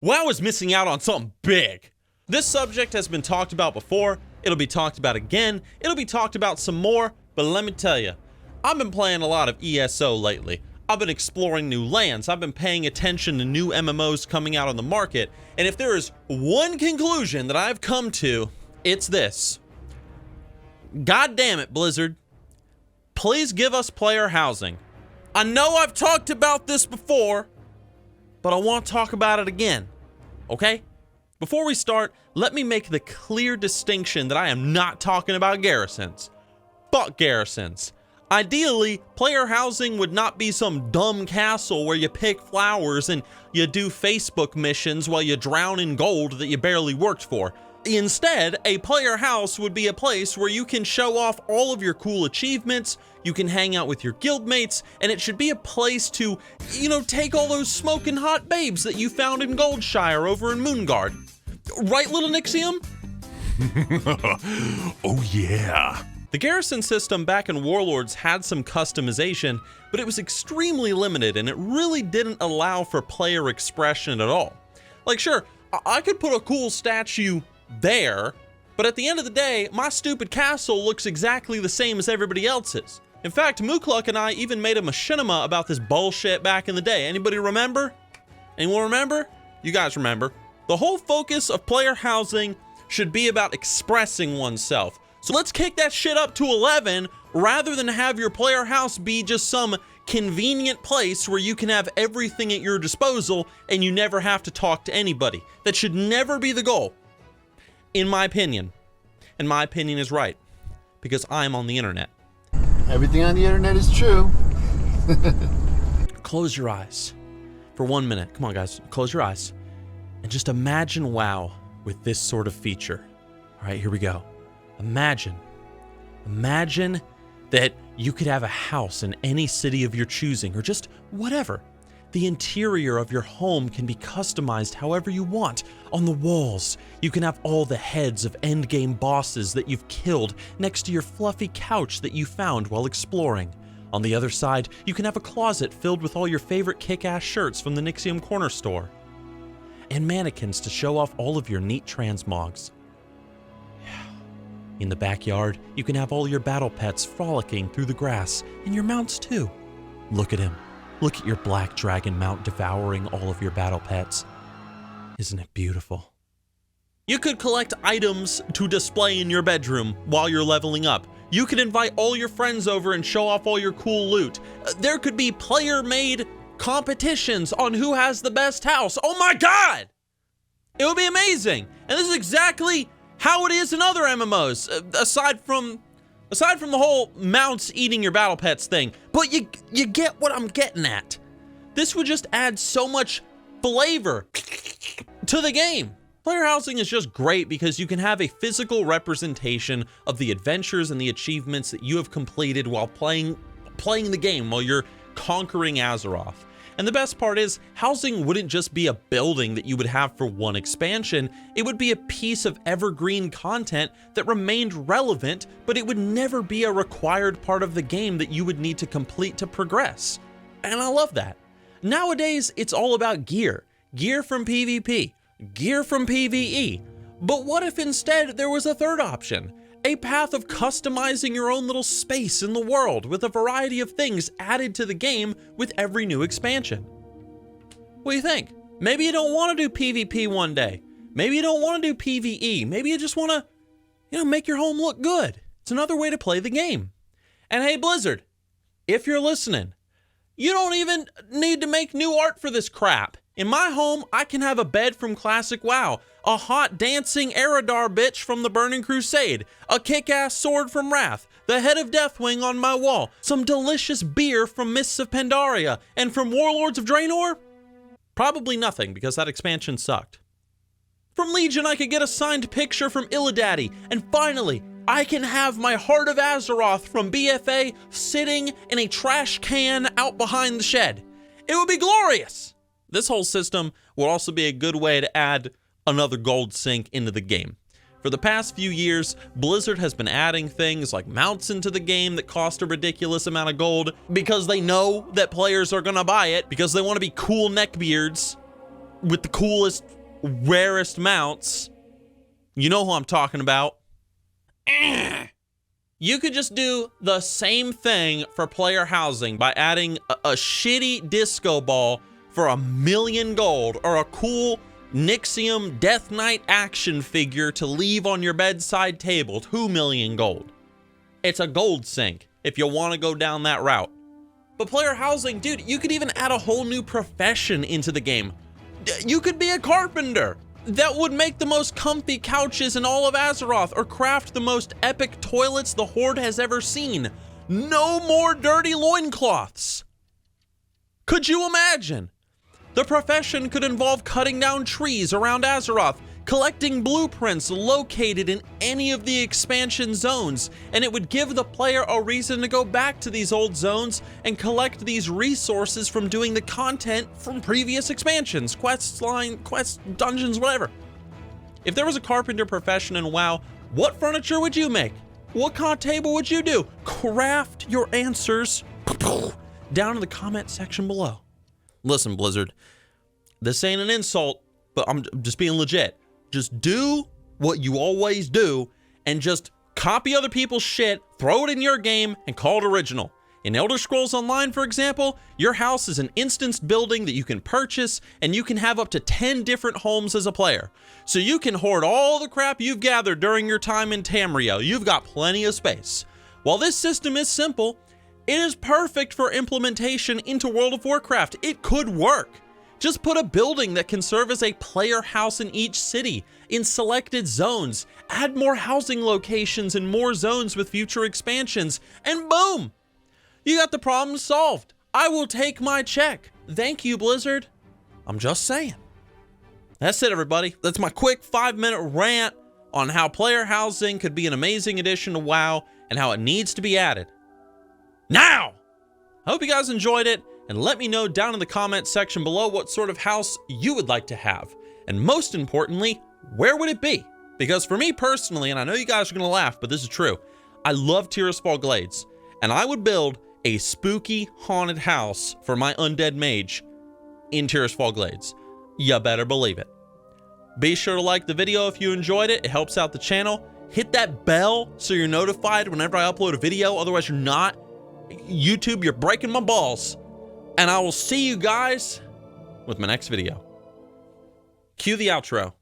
WoW is missing out on something big. This subject has been talked about before, it'll be talked about again, it'll be talked about some more, but let me tell you, I've been playing a lot of ESO lately. I've been exploring new lands, I've been paying attention to new MMOs coming out on the market, and if there is one conclusion that I've come to, it's this. God damn it, Blizzard. Please give us player housing. I know I've talked about this before, but I want to talk about it again, okay? Before we start, let me make the clear distinction that I am not talking about garrisons. Fuck garrisons. Ideally, player housing would not be some dumb castle where you pick flowers and you do Facebook missions while you drown in gold that you barely worked for. Instead, a player house would be a place where you can show off all of your cool achievements, you can hang out with your guildmates, and it should be a place to, take all those smoking hot babes that you found in Goldshire over in Moonguard. Right, little Nixxiom? Oh yeah. The garrison system back in Warlords had some customization, but it was extremely limited and it really didn't allow for player expression at all. Like, sure, I could put a cool statue there, but at the end of the day, my stupid castle looks exactly the same as everybody else's. In fact, Mookluk and I even made a machinima about this bullshit back in the day. Anybody remember? Anyone remember? You guys remember. The whole focus of player housing should be about expressing oneself. So let's kick that shit up to 11 rather than have your player house be just some convenient place where you can have everything at your disposal and you never have to talk to anybody. That should never be the goal. In my opinion. And my opinion is right. Because I'm on the internet. Everything on the internet is true. Close your eyes for 1 minute. Come on, guys. Close your eyes. And just imagine WoW with this sort of feature. All right, here we go. Imagine that you could have a house in any city of your choosing, or just whatever. The interior of your home can be customized however you want. On the walls, you can have all the heads of endgame bosses that you've killed next to your fluffy couch that you found while exploring. On the other side, you can have a closet filled with all your favorite kick-ass shirts from the Nixxiom corner store. And mannequins to show off all of your neat transmogs. In the backyard, you can have all your battle pets frolicking through the grass, and your mounts too. Look at him. Look at your black dragon mount devouring all of your battle pets. Isn't it beautiful? You could collect items to display in your bedroom while you're leveling up. You could invite all your friends over and show off all your cool loot. There could be player-made competitions on who has the best house. Oh my God! It would be amazing. And this is exactly how it is in other MMOs, aside from the whole mounts eating your battle pets thing. But you get what I'm getting at. This would just add so much flavor to the game. Player housing is just great because you can have a physical representation of the adventures and the achievements that you have completed while playing the game, while you're conquering Azeroth. And the best part is, housing wouldn't just be a building that you would have for one expansion, it would be a piece of evergreen content that remained relevant, but it would never be a required part of the game that you would need to complete to progress. And I love that. Nowadays, it's all about gear. Gear from PvP, gear from PvE. But what if instead there was a third option? A path of customizing your own little space in the world with a variety of things added to the game with every new expansion. What do you think? Maybe you don't want to do PvP one day. Maybe you don't want to do PvE. Maybe you just want to, make your home look good. It's another way to play the game. And hey, Blizzard, if you're listening, you don't even need to make new art for this crap. In my home, I can have a bed from Classic WoW, a hot dancing Eridar bitch from the Burning Crusade, a kick-ass sword from Wrath, the head of Deathwing on my wall, some delicious beer from Mists of Pandaria, and from Warlords of Draenor? Probably nothing, because that expansion sucked. From Legion, I could get a signed picture from Illidaddy, and finally, I can have my Heart of Azeroth from BFA sitting in a trash can out behind the shed. It would be glorious! This whole system will also be a good way to add another gold sink into the game. For the past few years, Blizzard has been adding things like mounts into the game that cost a ridiculous amount of gold because they know that players are gonna buy it because they want to be cool neckbeards. with the coolest, rarest mounts. You know who I'm talking about. You could just do the same thing for player housing by adding a shitty disco ball for $1 million gold, or a cool Nixxiom Death Knight action figure to leave on your bedside table, 2 million gold. It's a gold sink if you want to go down that route. But player housing, dude, you could even add a whole new profession into the game. You could be a carpenter that would make the most comfy couches in all of Azeroth, or craft the most epic toilets the Horde has ever seen. No more dirty loincloths. Could you imagine? The profession could involve cutting down trees around Azeroth, collecting blueprints located in any of the expansion zones, and it would give the player a reason to go back to these old zones and collect these resources from doing the content from previous expansions, quests, dungeons, whatever. If there was a carpenter profession in WoW, what furniture would you make? What kind of table would you do? Craft your answers down in the comment section below. Listen, Blizzard, this ain't an insult, but I'm just being legit. Just do what you always do and just copy other people's shit, throw it in your game, and call it original. In Elder Scrolls Online, for example, your house is an instanced building that you can purchase, and you can have up to 10 different homes as a player. So you can hoard all the crap you've gathered during your time in Tamriel. You've got plenty of space. While this system is simple, it is perfect for implementation into World of Warcraft. It could work. Just put a building that can serve as a player house in each city, in selected zones. Add more housing locations and more zones with future expansions, and boom! You got the problem solved. I will take my check. Thank you, Blizzard. I'm just saying. That's it, everybody. That's my quick 5-minute rant on how player housing could be an amazing addition to WoW and how it needs to be added. Now! I hope you guys enjoyed it, and let me know down in the comment section below what sort of house you would like to have. And most importantly, where would it be? Because for me personally, and I know you guys are gonna laugh, but this is true, I love Tirisfal Glades, and I would build a spooky haunted house for my undead mage in Tirisfal Glades. You better believe it. Be sure to like the video if you enjoyed it. It helps out the channel. Hit that bell so you're notified whenever I upload a video, otherwise you're not. YouTube, you're breaking my balls. And I will see you guys with my next video. Cue the outro.